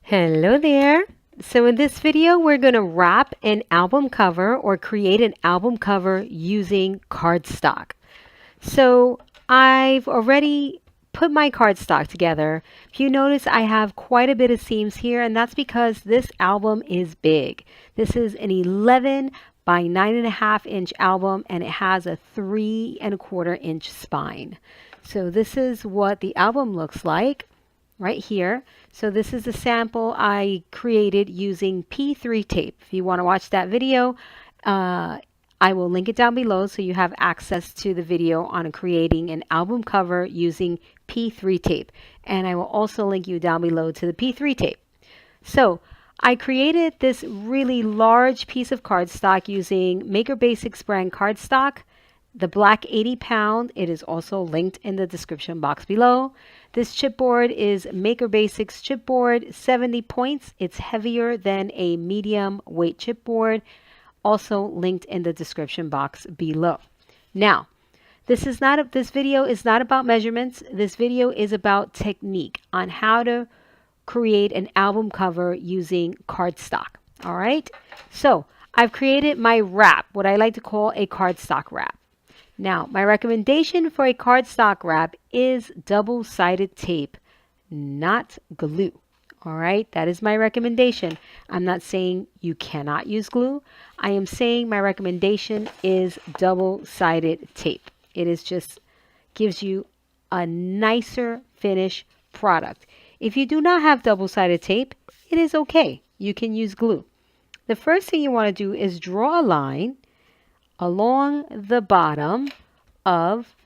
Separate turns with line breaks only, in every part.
Hello there. So in this video, we're going to wrap an album cover or create an album cover using cardstock. So I've already put my cardstock together. If you notice, I have quite a bit of seams here, and that's because this album is big. This is an 11 by 9.5 inch album, and it has a 3.25 inch spine. So this is what the album looks like right here. So this is a sample I created using P3 tape. If you want to watch that video, I will link it down below so you have access to the video on creating an album cover using P3 tape. And I will also link you down below to the P3 tape. So I created this really large piece of cardstock using Maker Basics brand cardstock. The black 80 pound, it is also linked in the description box below. This chipboard is Maker Basics chipboard, 70 points. It's heavier than a medium weight chipboard, also linked in the description box below. Now, this video is not about measurements. This video is about technique on how to create an album cover using cardstock. All right, so I've created my wrap, what I like to call a cardstock wrap. Now, my recommendation for a cardstock wrap is double-sided tape, not glue. All right, that is my recommendation. I'm not saying you cannot use glue. I am saying my recommendation is double-sided tape. It is just gives you a nicer finish product. If you do not have double-sided tape, it is okay. You can use glue. The first thing you want to do is draw a line along the bottom of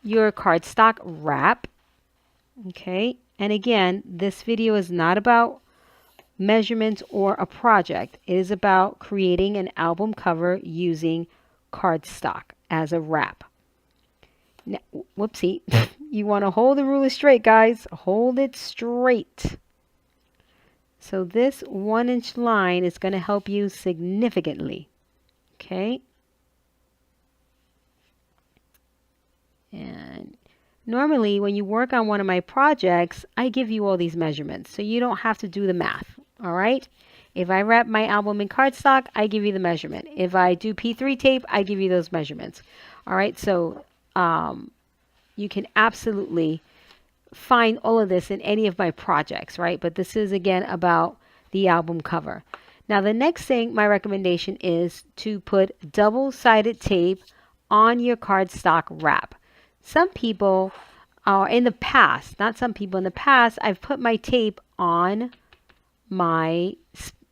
your cardstock wrap. Okay, and again, this video is not about measurements or a project. It is about creating an album cover using cardstock as a wrap. Now, whoopsie, you want to hold the ruler straight, guys. Hold it straight. So this 1-inch line is going to help you significantly. Okay. And normally when you work on one of my projects, I give you all these measurements so you don't have to do the math. All right. If I wrap my album in cardstock, I give you the measurement. If I do P3 tape, I give you those measurements. All right. So you can absolutely find all of this in any of my projects, right? But this is again about the album cover. Now, the next thing, my recommendation is to put double-sided tape on your cardstock wrap. Some people in the past, not some people in the past, I've put my tape on my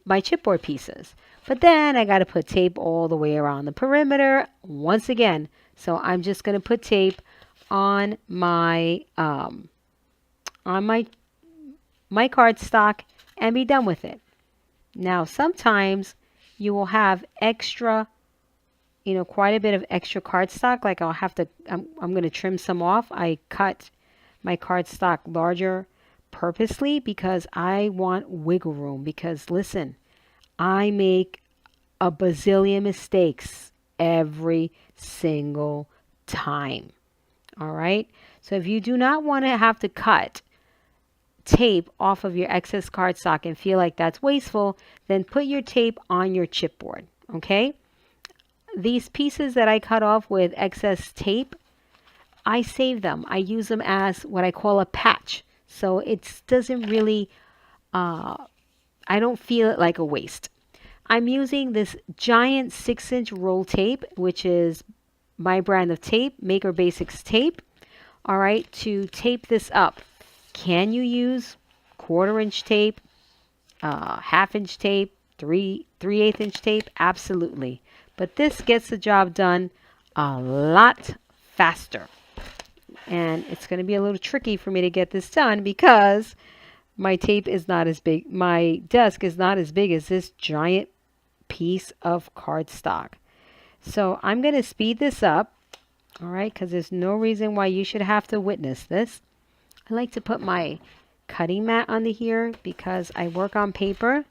chipboard pieces. But then I got to put tape all the way around the perimeter once again. So I'm just going to put tape on my cardstock and be done with it. Now, sometimes you will have extra, quite a bit of extra cardstock. Like I'm going to trim some off. I cut my cardstock larger purposely because I want wiggle room. Because listen, I make a bazillion mistakes every single time. All right. So if you do not want to have to cut tape off of your excess cardstock and feel like that's wasteful, then put your tape on your chipboard. Okay. These pieces that I cut off with excess tape, I save them. I use them as what I call a patch. So it doesn't really, I don't feel it like a waste. I'm using this giant 6-inch roll tape, which is my brand of tape, Maker Basics tape. All right, to tape this up. Can you use 1/4-inch tape, 1/2-inch tape, 3/8-inch tape? Absolutely. But this gets the job done a lot faster. And it's going to be a little tricky for me to get this done because my tape is not as big. My desk is not as big as this giant piece of cardstock. So I'm going to speed this up. All right, because there's no reason why you should have to witness this. I like to put my cutting mat under here because I work on paper.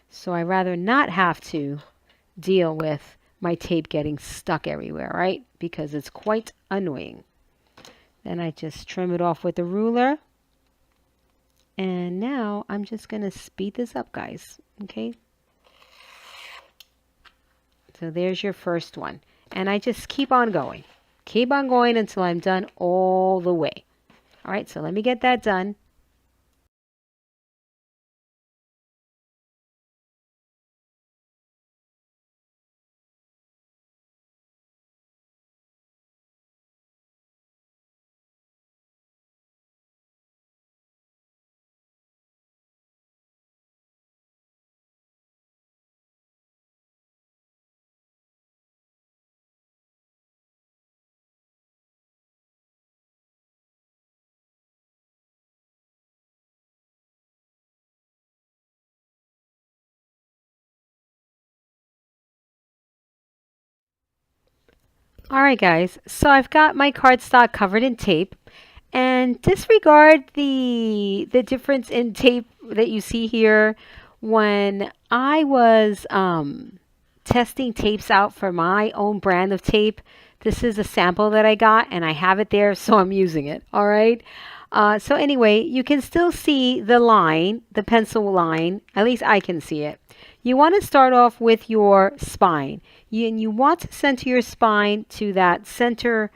So I rather not have to deal with my tape getting stuck everywhere, right? Because it's quite annoying. Then I just trim it off with a ruler. And now I'm just going to speed this up, guys. Okay. So there's your first one. And I just keep on going. Keep on going until I'm done all the way. All right, so let me get that done. All right, guys, so I've got my cardstock covered in tape. And disregard the difference in tape that you see here. When I was testing tapes out for my own brand of tape, this is a sample that I got, and I have it there, so I'm using it. All right. So anyway, you can still see the line, the pencil line. At least I can see it. You want to start off with your spine. You want to center your spine to that center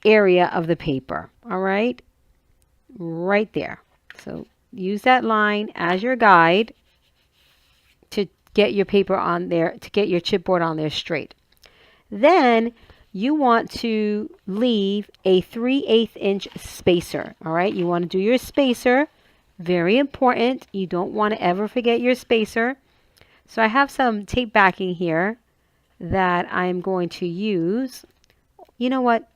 area of the paper. All right, right there. So use that line as your guide to get your paper on there, to get your chipboard on there straight. Then you want to leave a 3/8 inch spacer. All right, you want to do your spacer. Very important. You don't want to ever forget your spacer. So I have some tape backing here that I'm going to use. You know what?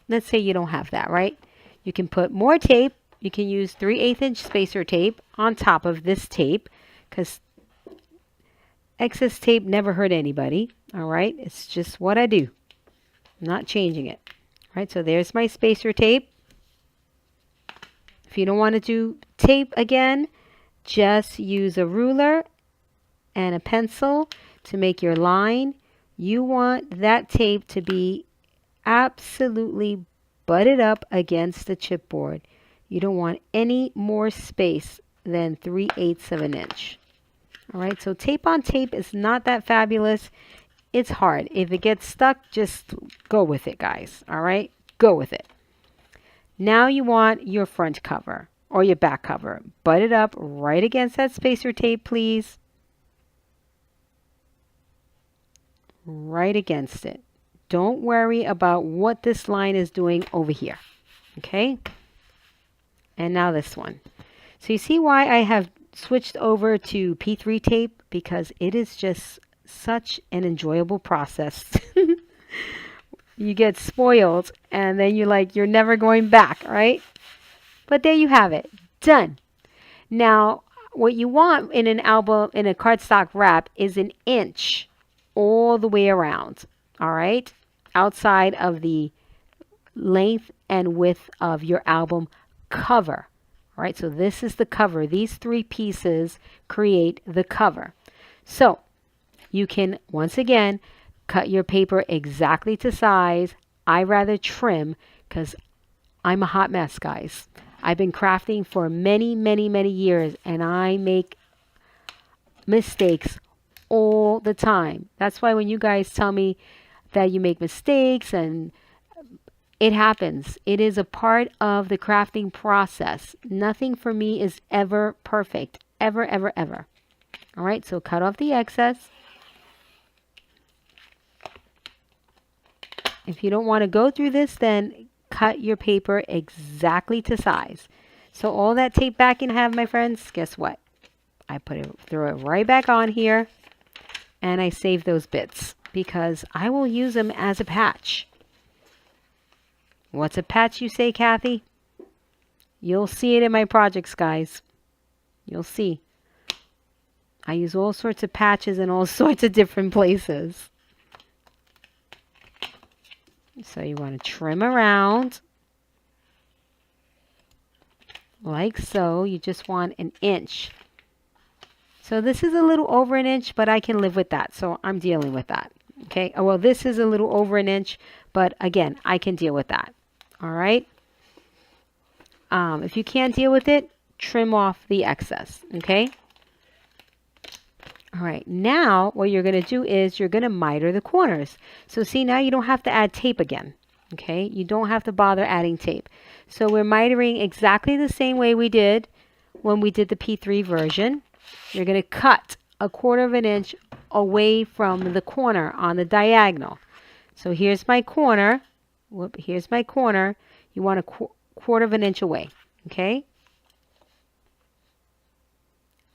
Let's say you don't have that, right? You can put more tape. You can use 3/8 inch spacer tape on top of this tape, because excess tape never hurt anybody. All right, it's just what I do. I'm not changing it. All right, so there's my spacer tape. If you don't want to do tape again, just use a ruler and a pencil to make your line. You want that tape to be absolutely butted up against the chipboard. You don't want any more space than 3/8 of an inch. All right, so tape on tape is not that fabulous. It's hard. If it gets stuck, just go with it, guys. All right, go with it. Now you want your front cover or your back cover. Butt it up right against that spacer tape, please. Right against it. Don't worry about what this line is doing over here. Okay? And now this one. So you see why I have switched over to P3 tape? Because it is just such an enjoyable process. You get spoiled and then you're never going back, right? But there you have it. Done. Now, what you want in an album, in a cardstock wrap, is 1 inch all the way around. All right, outside of the length and width of your album cover. All right, so this is the cover. These 3 pieces create the cover. So you can, once again, cut your paper exactly to size. I rather trim because I'm a hot mess, guys. I've been crafting for many, many, many years, and I make mistakes all the time. That's why when you guys tell me that you make mistakes, and it happens. It is a part of the crafting process. Nothing for me is ever perfect. Ever, ever, ever. All right, so cut off the excess. If you don't want to go through this, then cut your paper exactly to size. So all that tape backing I have, my friends, guess what? I throw it right back on here, and I save those bits because I will use them as a patch. What's a patch, you say, Kathy? You'll see it in my projects, guys. You'll see. I use all sorts of patches in all sorts of different places. So you want to trim around like so. You just want 1 inch. So this is a little over 1 inch, but I can live with that. So I'm dealing with that. Okay. Oh, well, this is a little over 1 inch, but again, I can deal with that. All right. If you can't deal with it, trim off the excess, okay? All right, now what you're going to do is you're going to miter the corners. So see, now you don't have to add tape again, okay? You don't have to bother adding tape. So we're mitering exactly the same way we did when we did the P3 version. You're going to cut 1/4 of an inch away from the corner on the diagonal. So here's my corner. Whoop, here's my corner. You want 1/4 of an inch away, okay?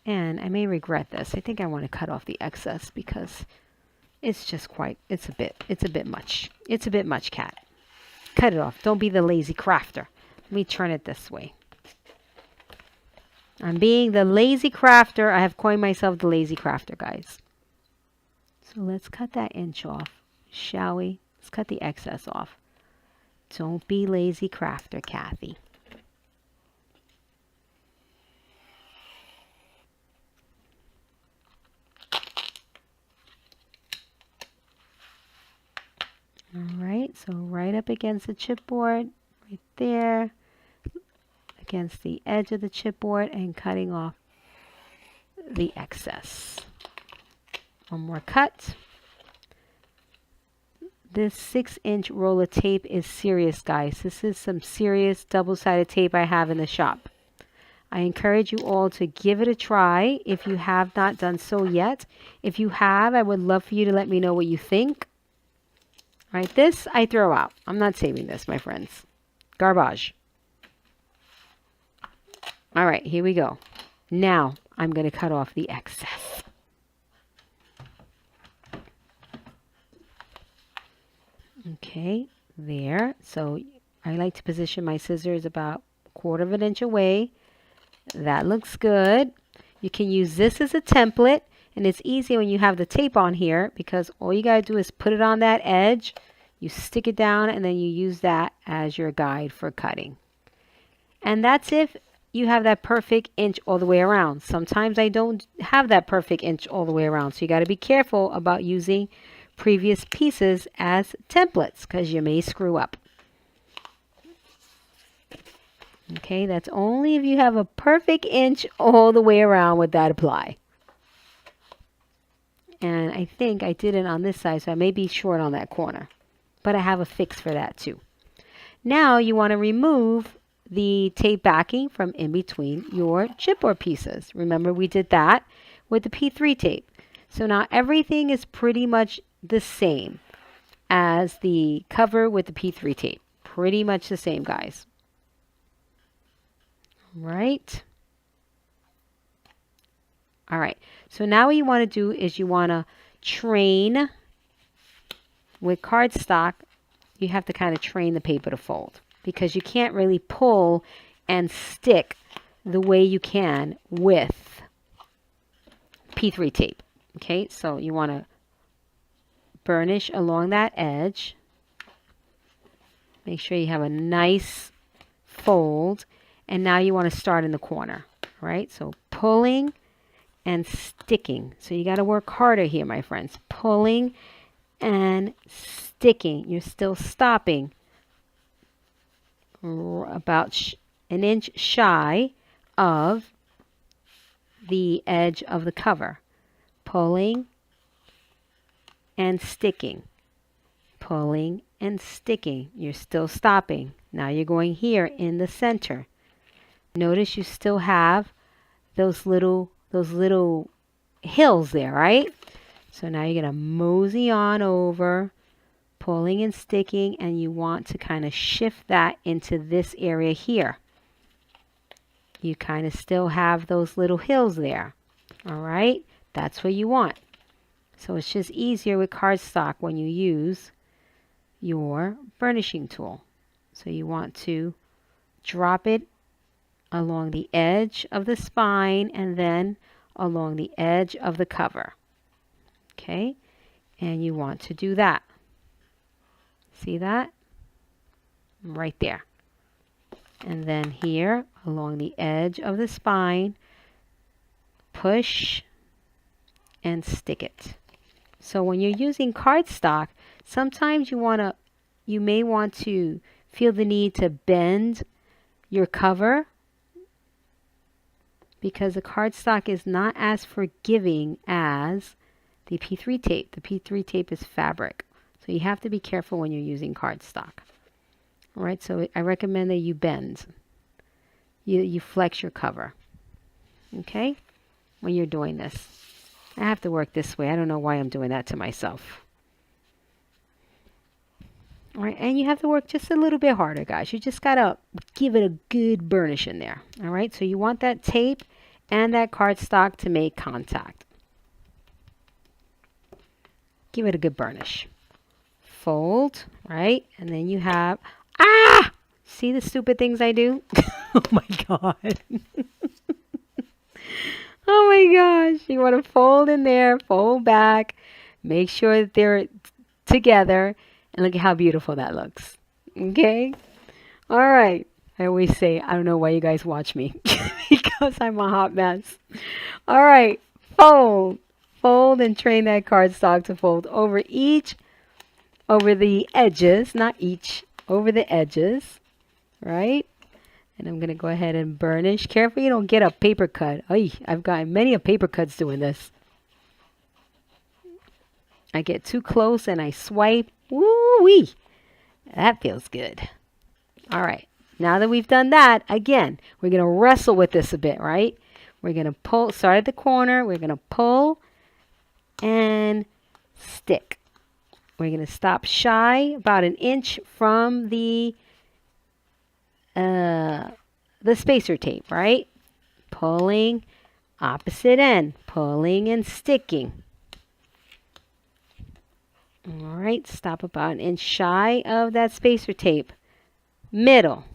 And I may regret this. I think I want to cut off the excess because it's just it's a bit much. It's a bit much, cat. Cut it off. Don't be the lazy crafter. Let me turn it this way. I'm being the lazy crafter. I have coined myself the lazy crafter, guys. So let's cut that inch off, shall we? Let's cut the excess off. Don't be lazy crafter, Kathy. All right, so right up against the chipboard, right there, against the edge of the chipboard, and cutting off the excess. One more cut. This 6-inch roll of tape is serious, guys. This is some serious double-sided tape I have in the shop. I encourage you all to give it a try if you have not done so yet. If you have, I would love for you to let me know what you think. All right, this I throw out. I'm not saving this, my friends. Garbage. All right, here we go. Now I'm going to cut off the excess. Okay, there. So I like to position my scissors about 1/4 of an inch away. That looks good. You can use this as a template, and it's easy when you have the tape on here because all you got to do is put it on that edge, you stick it down, and then you use that as your guide for cutting. And that's if you have that perfect inch all the way around. Sometimes I don't have that perfect inch all the way around, so you got to be careful about using previous pieces as templates because you may screw up. Okay, that's only if you have a perfect inch all the way around with that apply. And I think I did it on this side, so I may be short on that corner. But I have a fix for that too. Now you want to remove the tape backing from in between your chipboard pieces. Remember we did that with the P3 tape. So now everything is pretty much the same as the cover with the P3 tape. Pretty much the same, guys. Right. All right. So now what you want to do is you want to train with cardstock. You have to kind of train the paper to fold because you can't really pull and stick the way you can with P3 tape. Okay. So you want to burnish along that edge. Make sure you have a nice fold. And now you want to start in the corner, right? So pulling and sticking. So you got to work harder here, my friends. Pulling and sticking. You're still stopping about an inch shy of the edge of the cover. Pulling and sticking. Pulling and sticking. You're still stopping. Now you're going here in the center. Notice you still have those little hills there, right? So now you're going to mosey on over, pulling and sticking, and you want to kind of shift that into this area here. You kind of still have those little hills there, all right? That's what you want. So it's just easier with cardstock when you use your burnishing tool. So you want to drop it along the edge of the spine and then along the edge of the cover. Okay, and you want to do that. See that? Right there. And then here along the edge of the spine, push and stick it. So when you're using cardstock, sometimes you may want to feel the need to bend your cover because the cardstock is not as forgiving as the P3 tape. The P3 tape is fabric. So you have to be careful when you're using cardstock. All right, so I recommend that you bend. You flex your cover. Okay, when you're doing this. I have to work this way. I don't know why I'm doing that to myself. All right, and you have to work just a little bit harder, guys. You just got to give it a good burnish in there. All right, so you want that tape and that cardstock to make contact. Give it a good burnish. Fold, right? And then you have, see the stupid things I do? Oh my God. Oh my gosh. You want to fold in there, fold back, make sure that they're together, and look at how beautiful that looks. Okay? All right. I always say, I don't know why you guys watch me because I'm a hot mess. All right. Fold. Fold and train that cardstock to fold over the edges, not each, over the edges, right? And I'm going to go ahead and burnish. Careful you don't get a paper cut. Oy, I've gotten many of paper cuts doing this. I get too close and I swipe. Woo-wee. That feels good. All right. Now that we've done that, again, we're going to wrestle with this a bit, right? We're going to pull, start at the corner. We're going to pull and stick. We're going to stop shy about an inch from the spacer tape, right? Pulling, opposite end, pulling and sticking. All right, stop about an inch shy of that spacer tape. Middle.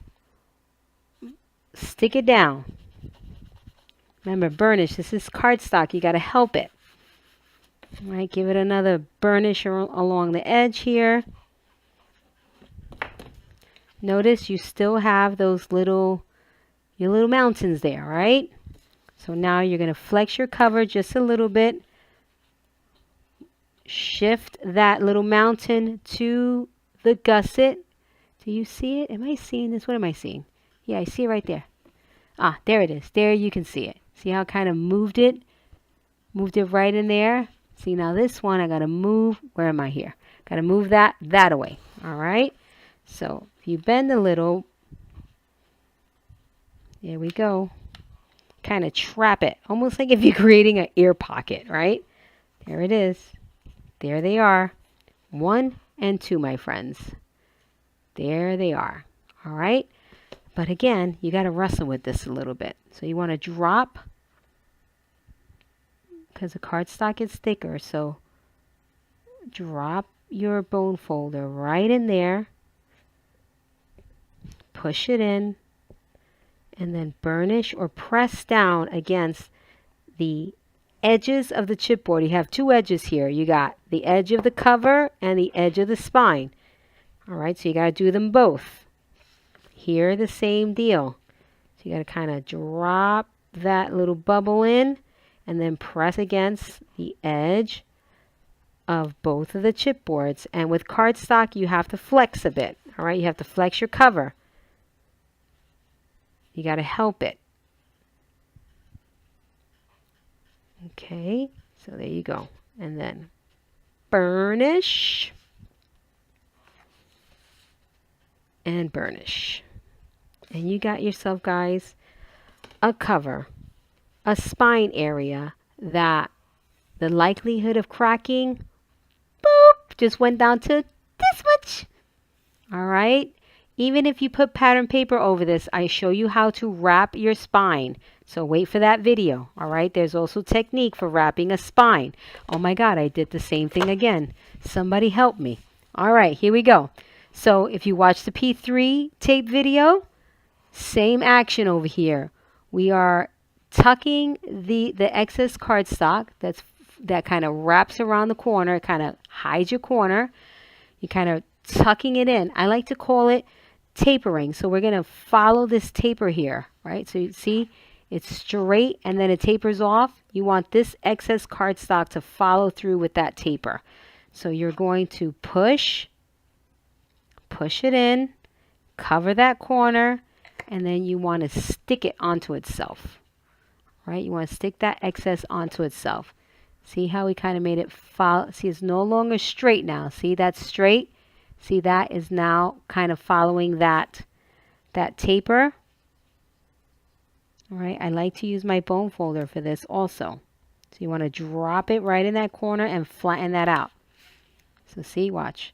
Stick it down. Remember, burnish. This is cardstock. You got to help it. All right, give it another burnish along the edge here. Notice you still have those your little mountains there, right? So now you're going to flex your cover just a little bit. Shift that little mountain to the gusset. Do you see it? Am I seeing this? What am I seeing? Yeah, I see it right there. Ah, there it is. There you can see it. See how I kind of moved it? Moved it right in there. See, now this one, I got to move. Where am I here? Got to move that away. All right. So if you bend a little, there we go. Kind of trap it. Almost like if you're creating an ear pocket, right? There it is. There they are. 1 and 2, my friends. There they are. All right. But again, you got to wrestle with this a little bit. So you want to drop, because the cardstock is thicker, so drop your bone folder right in there, push it in, and then burnish or press down against the edges of the chipboard. You have 2 edges here. You got the edge of the cover and the edge of the spine. All right, so you got to do them both. Here, the same deal. So you got to kind of drop that little bubble in, and then press against the edge of both of the chipboards. And with cardstock, you have to flex a bit. All right, you have to flex your cover. You got to help it. Okay, so there you go. And then burnish and burnish. And you got yourself, guys, a cover, a spine area that the likelihood of cracking, boop, just went down to this much. All right. Even if you put pattern paper over this, I show you how to wrap your spine. So wait for that video. All right. There's also technique for wrapping a spine. Oh my God, I did the same thing again. Somebody help me. All right, here we go. So if you watch the P3 tape video, same action over here. We are tucking the excess cardstock that kind of wraps around the corner, kind of hides your corner. You kind of tucking it in. I like to call it tapering. So we're going to follow this taper here, right? So you see it's straight and then it tapers off. You want this excess cardstock to follow through with that taper. So you're going to push it in, cover that corner, and then you want to stick it onto itself. right? You want to stick that excess onto itself. See how we kind of made it follow? See, it's no longer straight now. See, that's straight. See, that is now kind of following that taper. All right, I like to use my bone folder for this also. So you want to drop it right in that corner and flatten that out. So see, watch.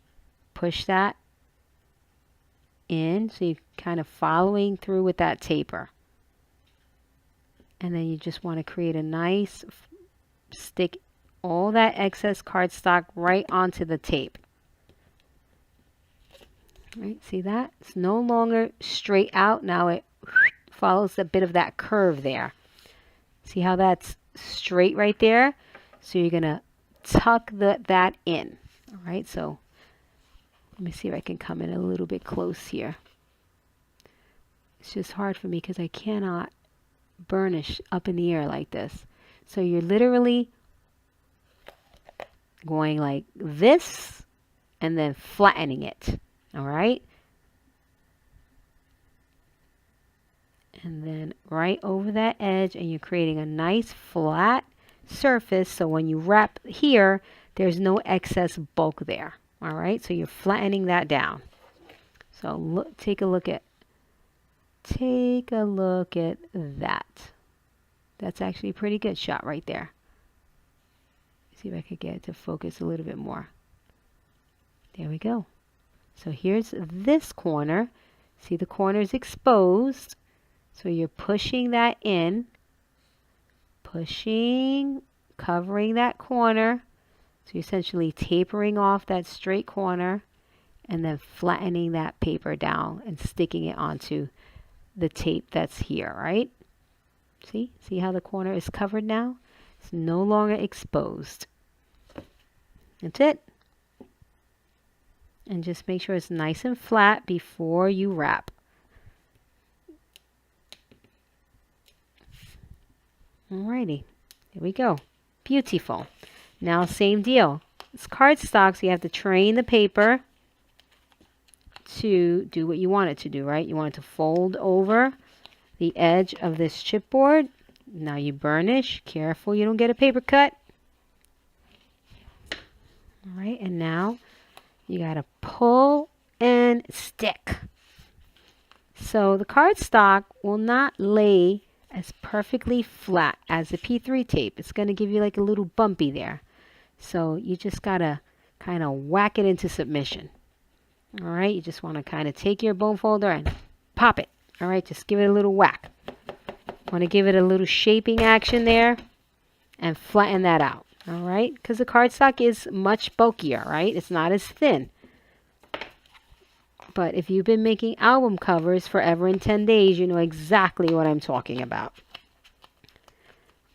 Push that in, so you're kind of following through with that taper. And then you just want to create a nice, stick all that excess cardstock right onto the tape. Right, see that? It's no longer straight out. Now it follows a bit of that curve there. See how that's straight right there? So you're going to tuck that in. All right, so let me see if I can come in a little bit close here. It's just hard for me because I cannot burnish up in the air like this. So you're literally going like this and then flattening it. All right. And then right over that edge, and you're creating a nice flat surface. So when you wrap here, there's no excess bulk there. All right. So you're flattening that down. So look, take a look at that. That's actually a pretty good shot right there. See if I could get it to focus a little bit more. There we go. So here's this corner. See, the corner is exposed. So you're pushing that in, pushing, covering that corner. So you're essentially tapering off that straight corner and then flattening that paper down and sticking it onto the tape that's here, right? See how the corner is covered now? It's no longer exposed. That's it. And just make sure it's nice and flat before you wrap. Alrighty, there we go. Beautiful. Now same deal. It's cardstock, so you have to train the paper to do what you want it to do, right? You want it to fold over the edge of this chipboard. Now you burnish. Careful you don't get a paper cut. All right, and now you got to pull and stick. So the cardstock will not lay as perfectly flat as the P3 tape. It's going to give you like a little bumpy there. So you just got to kind of whack it into submission. All right, you just want to kind of take your bone folder and pop it. All right, just give it a little whack. Want to give it a little shaping action there and flatten that out. All right, because the cardstock is much bulkier, right? It's not as thin. But if you've been making album covers forever in 10 days, you know exactly what I'm talking about.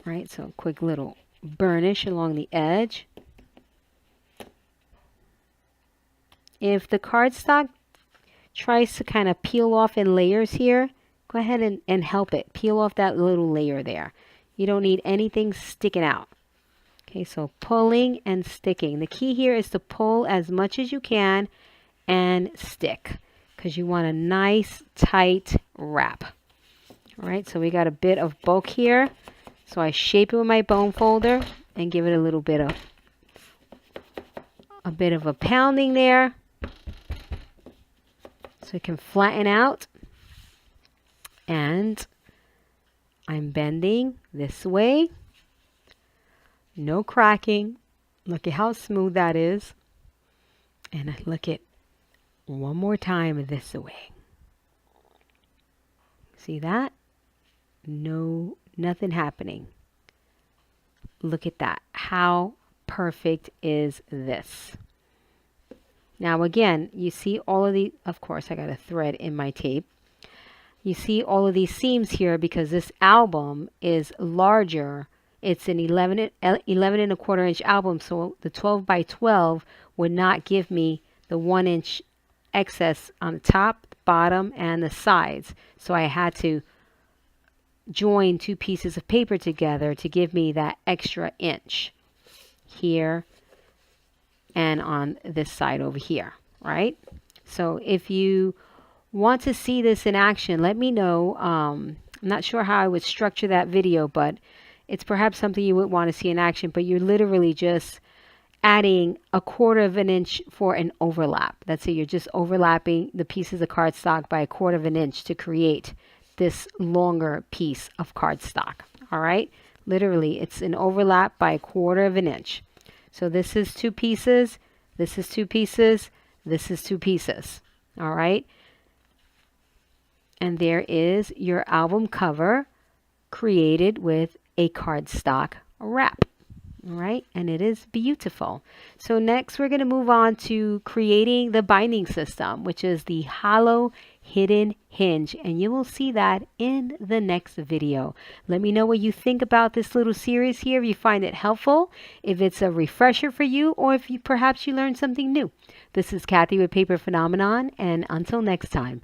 All right, so a quick little burnish along the edge. If the cardstock tries to kind of peel off in layers here, go ahead and help it. Peel off that little layer there. You don't need anything sticking out. Okay, so pulling and sticking. The key here is to pull as much as you can and stick because you want a nice tight wrap. All right, so we got a bit of bulk here. So I shape it with my bone folder and give it a little bit of a pounding there. So it can flatten out. And I'm bending this way. No cracking. Look at how smooth that is. And I look at one more time this way. See that? No, nothing happening. Look at that. How perfect is this? Now again, you see all of the, of course I got a thread in my tape. You see all of these seams here because this album is larger. It's an 11 and a quarter inch album, so the 12 by 12 would not give me the 1 inch excess on the top, bottom, and the sides. So I had to join two pieces of paper together to give me that extra inch here and on this side over here, right? So if you want to see this in action, let me know. I'm not sure how I would structure that video, but it's perhaps something you would want to see in action. But you're literally just adding 1/4 of an inch for an overlap. That's it. You're just overlapping the pieces of cardstock by 1/4 of an inch to create this longer piece of cardstock. All right. Literally, it's an overlap by 1/4 of an inch. So this is 2 pieces. This is 2 pieces. This is 2 pieces. All right. And there is your album cover created with a cardstock wrap. All right, and it is beautiful. So next we're going to move on to creating the binding system, which is the hollow hidden hinge, and you will see that in the next video. Let me know what you think about this little series here, if you find it helpful, if it's a refresher for you, or if you perhaps you learned something new. This is Kathy with Paper Phenomenon, and until next time.